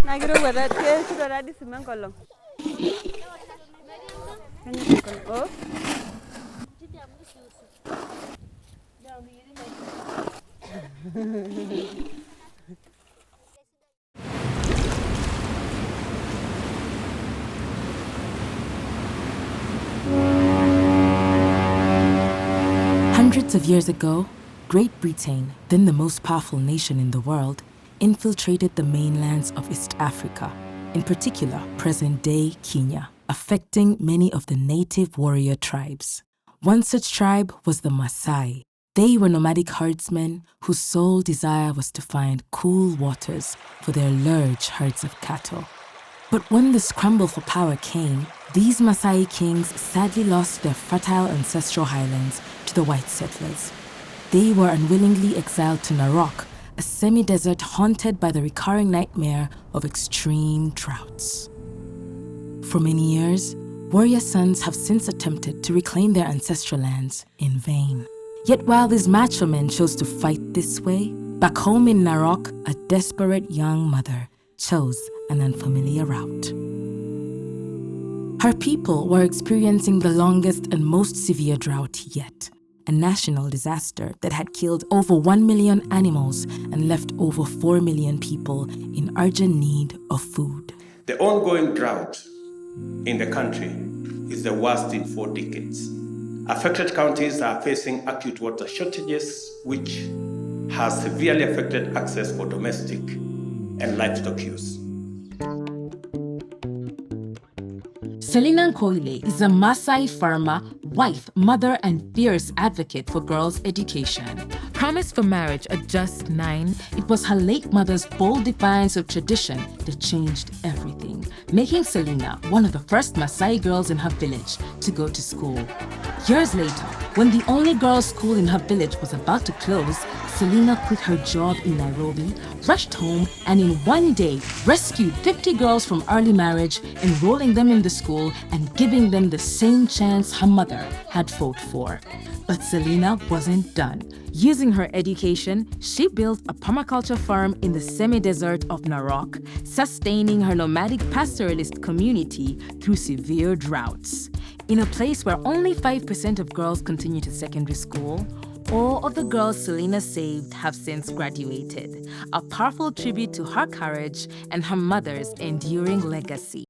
Nagiro whether should already cement column. Oh. Hundreds of years ago, Great Britain, then the most powerful nation in the world, infiltrated the mainlands of East Africa, in particular present-day Kenya, affecting many of the native warrior tribes. One such tribe was the Maasai. They were nomadic herdsmen whose sole desire was to find cool waters for their large herds of cattle. But when the scramble for power came, these Maasai kings sadly lost their fertile ancestral highlands to the white settlers. They were unwillingly exiled to Narok, a semi-desert haunted by the recurring nightmare of extreme droughts. For many years, warrior sons have since attempted to reclaim their ancestral lands in vain. Yet while these macho men chose to fight this way, back home in Narok, a desperate young mother chose an unfamiliar route. Her people were experiencing the longest and most severe drought yet, a national disaster that had killed over 1 million animals and left over 4 million people in urgent need of food. The ongoing drought in the country is the worst in 4 decades. Affected counties are facing acute water shortages, which has severely affected access for domestic and livestock use. Selina Nkoile is a Maasai farmer, wife, mother, and fierce advocate for girls' education. Promised for marriage at just 9, it was her late mother's bold defiance of tradition that changed everything, making Selina one of the first Maasai girls in her village to go to school. Years later, when the only girls' school in her village was about to close, Selina quit her job in Nairobi, rushed home, and in one day rescued 50 girls from early marriage, enrolling them in the school and giving them the same chance her mother had fought for. But Selina wasn't done. Using her education, she built a permaculture farm in the semi-desert of Narok, sustaining her nomadic pastoralist community through severe droughts. In a place where only 5% of girls continue to secondary school, all of the girls Selina saved have since graduated, a powerful tribute to her courage and her mother's enduring legacy.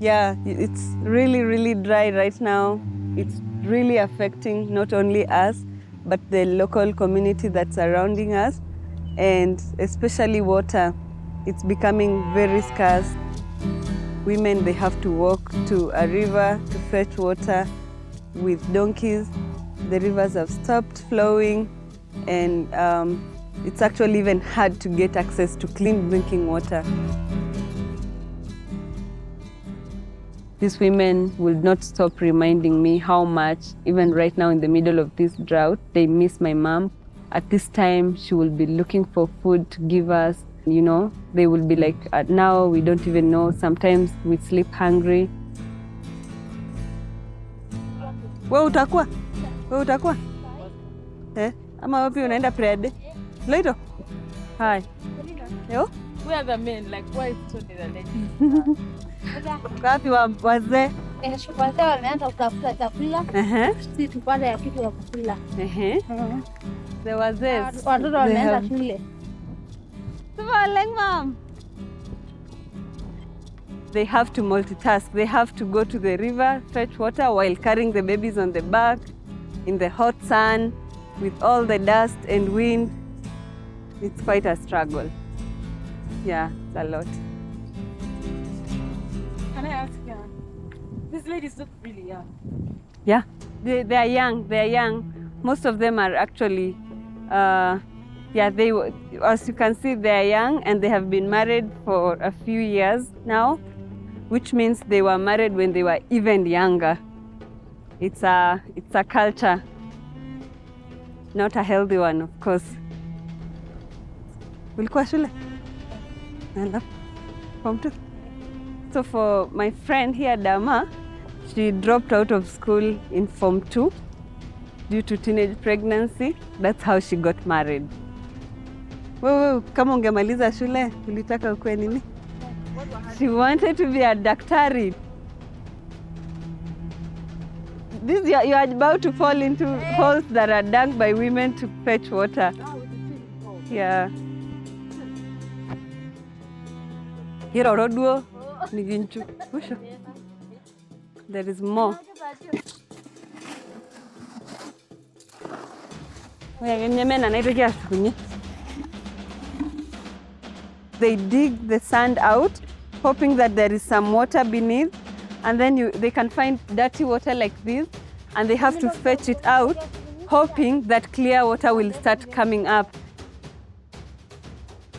Yeah, it's really, really dry right now. It's really affecting not only us, but the local community that's surrounding us, and especially water. It's becoming very scarce. Women, they have to walk to a river to fetch water with donkeys. The rivers have stopped flowing, and it's actually even hard to get access to clean drinking water. These women will not stop reminding me how much, even right now in the middle of this drought, they miss my mom. At this time, she will be looking for food to give us. You know, they will be like, now we don't even know. Sometimes we sleep hungry. Wewe utakuwa? Wewe utakuwa? Ama wapi unaenda prayer? Later. Hi. Yo? We are the men, like why is Tony the lady? Wapi wazee? Wazee wameanza kutafuta chakula. Sisi tupate ya kitu ya kukula. The wazee. Watoto wameenda shule. Smiling, Mom. They have to multitask. They have to go to the river, fetch water while carrying the babies on the back, in the hot sun, with all the dust and wind. It's quite a struggle. Yeah, it's a lot. Can I ask you? These ladies look really young. Yeah, they are young. They are young. Most of them are actually, as you can see, they are young and they have been married for a few years now, which means they were married when they were even younger. It's a culture, not a healthy one, of course. Ulikuwa shule? Nenda. Form 2. So for my friend here, Dama, she dropped out of school in Form 2 due to teenage pregnancy. That's how she got married. Wewe kama ungemaliza shule, ulitaka ukue nini? She wanted to be a daktari. You are about to fall into holes that are dug by women to fetch water. Yeah. There is more. They dig the sand out, hoping that there is some water beneath, and then they can find dirty water like this, and they have to fetch it out, hoping that clear water will start coming up.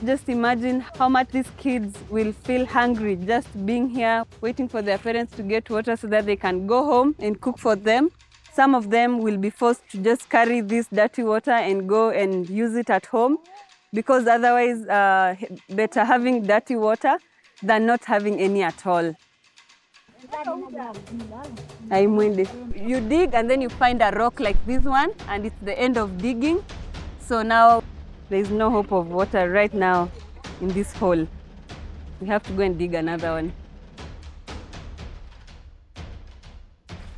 Just imagine how much these kids will feel hungry just being here, waiting for their parents to get water so that they can go home and cook for them. Some of them will be forced to just carry this dirty water and go and use it at home, because otherwise better having dirty water than not having any at all. You dig and then you find a rock like this one, and it's the end of digging. So now there's no hope of water right now in this hole. We have to go and dig another one.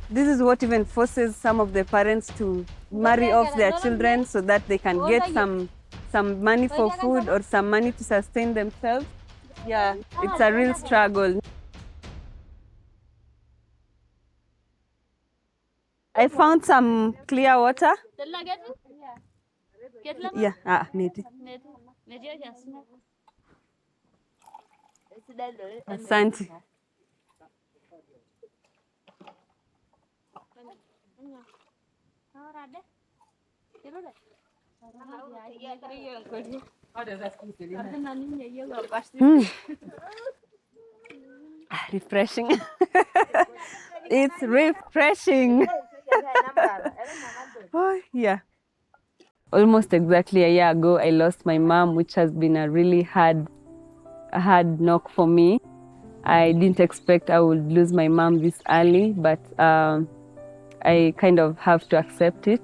This is what even forces some of the parents to marry off their children so that they can get some money for food or some money to sustain themselves. Yeah, it's a real struggle. I found some clear water. Yeah, maybe. Asante. Refreshing. It's refreshing. Oh, yeah. Almost exactly a year ago, I lost my mom, which has been a really hard knock for me. I didn't expect I would lose my mom this early, but I kind of have to accept it.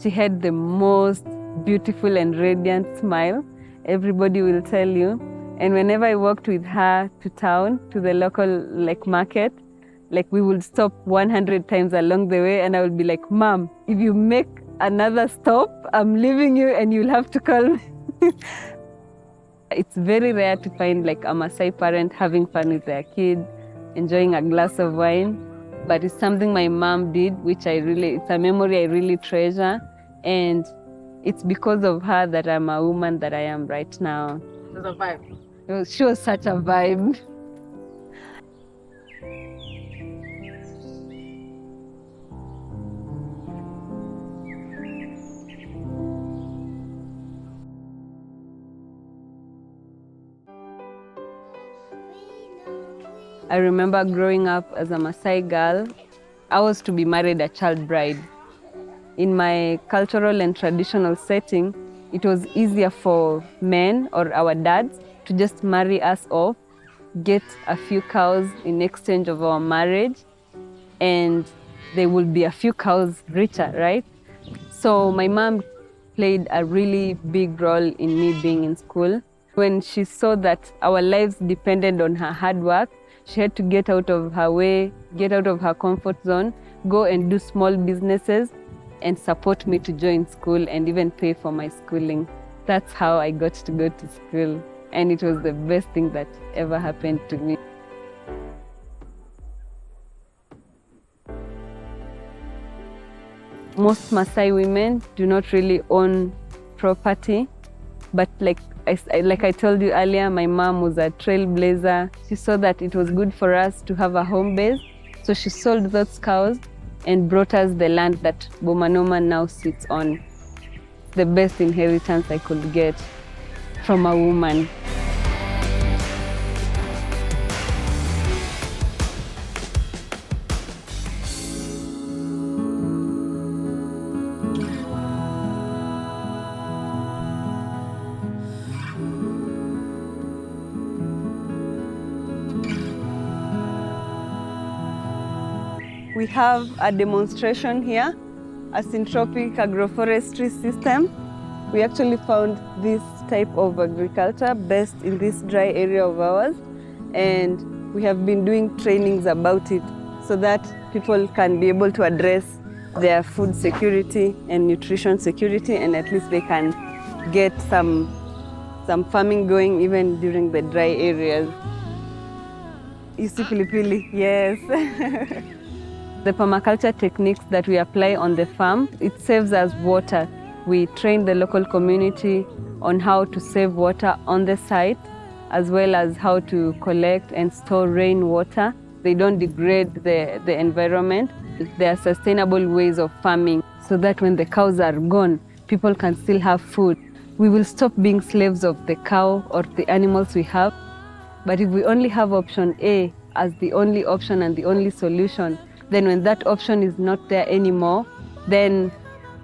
She had the most beautiful and radiant smile, everybody will tell you. And whenever I walked with her to town, to the local market, we would stop 100 times along the way, and I would be like, Mom, if you make another stop, I'm leaving you and you'll have to call me. It's very rare to find a Maasai parent having fun with their kid, enjoying a glass of wine. But it's something my mom did, which it's a memory I really treasure. And it's because of her that I'm a woman that I am right now. It was a vibe. She was such a vibe. I remember growing up as a Maasai girl, I was to be married a child bride. In my cultural and traditional setting, it was easier for men or our dads to just marry us off, get a few cows in exchange of our marriage, and they will be a few cows richer, right? So my mom played a really big role in me being in school. When she saw that our lives depended on her hard work, she had to get out of her way, get out of her comfort zone, go and do small businesses and support me to join school and even pay for my schooling. That's how I got to go to school. And it was the best thing that ever happened to me. Most Maasai women do not really own property, but like I told you earlier, my mom was a trailblazer. She saw that it was good for us to have a home base, so she sold those cows and brought us the land that Bomanoma now sits on. The best inheritance I could get from a woman. We have a demonstration here, a syntropic agroforestry system. We actually found this type of agriculture best in this dry area of ours. and we have been doing trainings about it so that people can be able to address their food security and nutrition security, and at least they can get some farming going even during the dry areas. You see pilipili? Yes. The permaculture techniques that we apply on the farm, it saves us water. We train the local community on how to save water on the site, as well as how to collect and store rainwater. They don't degrade the environment. There are sustainable ways of farming so that when the cows are gone, people can still have food. We will stop being slaves of the cow or the animals we have. But if we only have option A as the only option and the only solution, then when that option is not there anymore, then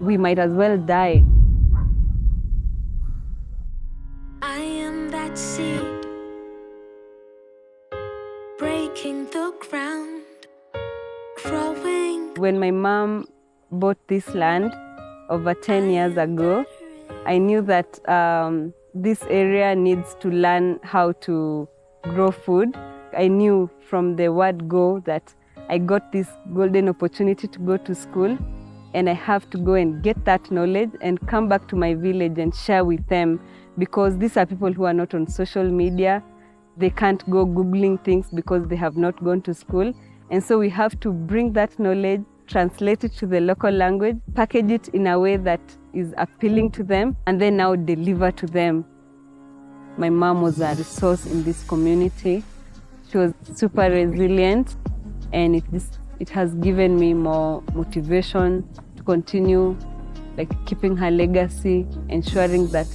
we might as well die. I am that seed breaking the ground, growing. When my mom bought this land over 10 years ago, I knew that this area needs to learn how to grow food. I knew from the word go that I got this golden opportunity to go to school, and I have to go and get that knowledge and come back to my village and share with them, because these are people who are not on social media. They can't go Googling things because they have not gone to school. And so we have to bring that knowledge, translate it to the local language, package it in a way that is appealing to them, and then now deliver to them. My mom was a resource in this community. She was super resilient, and it has given me more motivation to continue keeping her legacy, ensuring that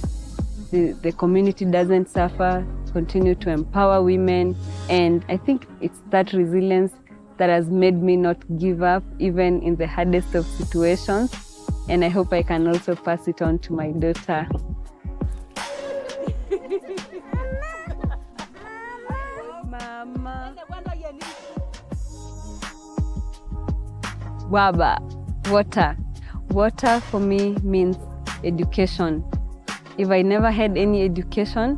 the community doesn't suffer, continue to empower women. And I think it's that resilience that has made me not give up even in the hardest of situations. And I hope I can also pass it on to my daughter. Mama. Waba, water. Water for me means education. If I never had any education,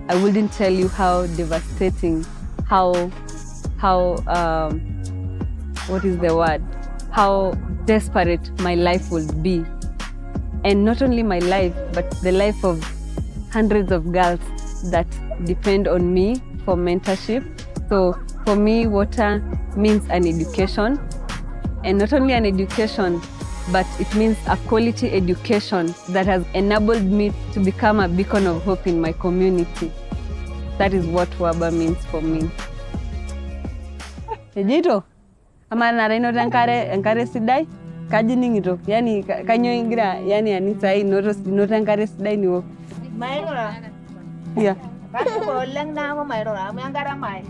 I wouldn't tell you how devastating, how desperate my life would be. And not only my life, but the life of hundreds of girls that depend on me for mentorship. So for me, water means an education. And not only an education, but it means a quality education that has enabled me to become a beacon of hope in my community. That is what Waba means for me. Ejito, ama naraino enkare sidai, kaji ningito, yani kanyo ingira, yani anita noto enkare sidai niwo. Mairora. Yeah. Kaji ko leng na mo mairora, mo enkare mai.